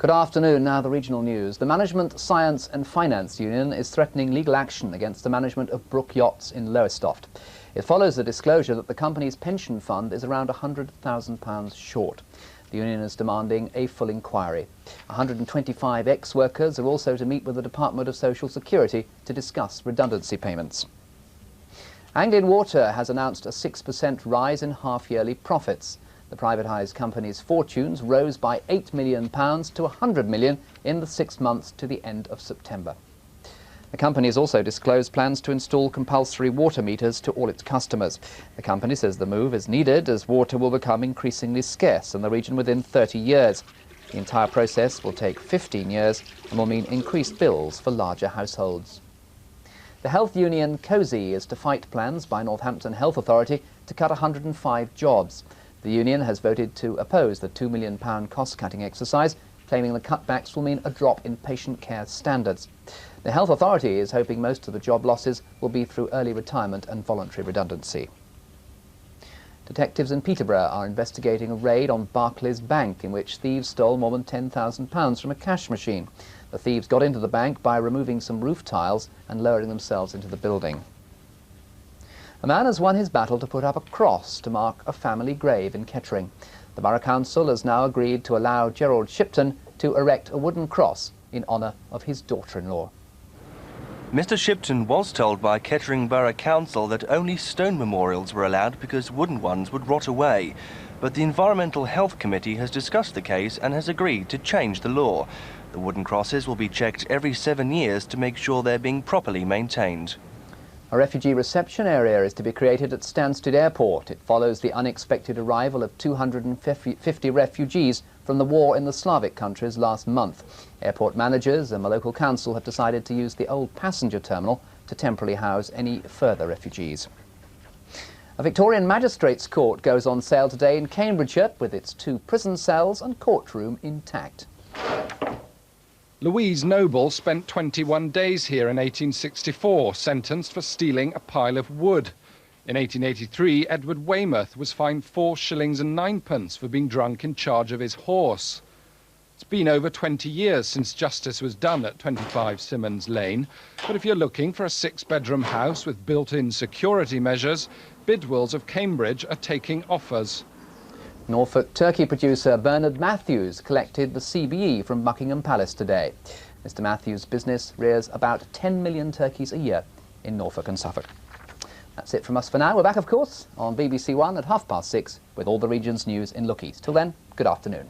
Good afternoon. Now the regional news. The Management, Science and Finance Union is threatening legal action against the management of Brook Yachts in Lowestoft. It follows the disclosure that the company's pension fund is around £100,000 short. The union is demanding a full inquiry. 125 ex-workers are also to meet with the Department of Social Security to discuss redundancy payments. Anglian Water has announced a 6% rise in half-yearly profits. The privatised company's fortunes rose by £8 million to £100 million in the 6 months to the end of September. The company has also disclosed plans to install compulsory water meters to all its customers. The company says the move is needed as water will become increasingly scarce in the region within 30 years. The entire process will take 15 years and will mean increased bills for larger households. The health union COSI is to fight plans by Northampton Health Authority to cut 105 jobs. The union has voted to oppose the £2 million cost-cutting exercise, claiming the cutbacks will mean a drop in patient care standards. The Health Authority is hoping most of the job losses will be through early retirement and voluntary redundancy. Detectives in Peterborough are investigating a raid on Barclays Bank in which thieves stole more than £10,000 from a cash machine. The thieves got into the bank by removing some roof tiles and lowering themselves into the building. A man has won his battle to put up a cross to mark a family grave in Kettering. The Borough Council has now agreed to allow Gerald Shipton to erect a wooden cross in honour of his daughter-in-law. Mr Shipton was told by Kettering Borough Council that only stone memorials were allowed because wooden ones would rot away. But the Environmental Health Committee has discussed the case and has agreed to change the law. The wooden crosses will be checked every 7 years to make sure they're being properly maintained. A refugee reception area is to be created at Stansted Airport. It follows the unexpected arrival of 250 refugees from the war in the Slavic countries last month. Airport managers and the local council have decided to use the old passenger terminal to temporarily house any further refugees. A Victorian magistrates' court goes on sale today in Cambridgeshire with its 2 prison cells and courtroom intact. Louise Noble spent 21 days here in 1864, sentenced for stealing a pile of wood. In 1883, Edward Weymouth was fined 4 shillings and 9pence for being drunk in charge of his horse. It's been over 20 years since justice was done at 25 Simmons Lane, but if you're looking for a 6-bedroom house with built-in security measures, Bidwells of Cambridge are taking offers. Norfolk turkey producer Bernard Matthews collected the CBE from Buckingham Palace today. Mr Matthews' business rears about 10 million turkeys a year in Norfolk and Suffolk. That's it from us for now. We're back, of course, on BBC1 at 6:30 with all the region's news in Look East. Till then, good afternoon.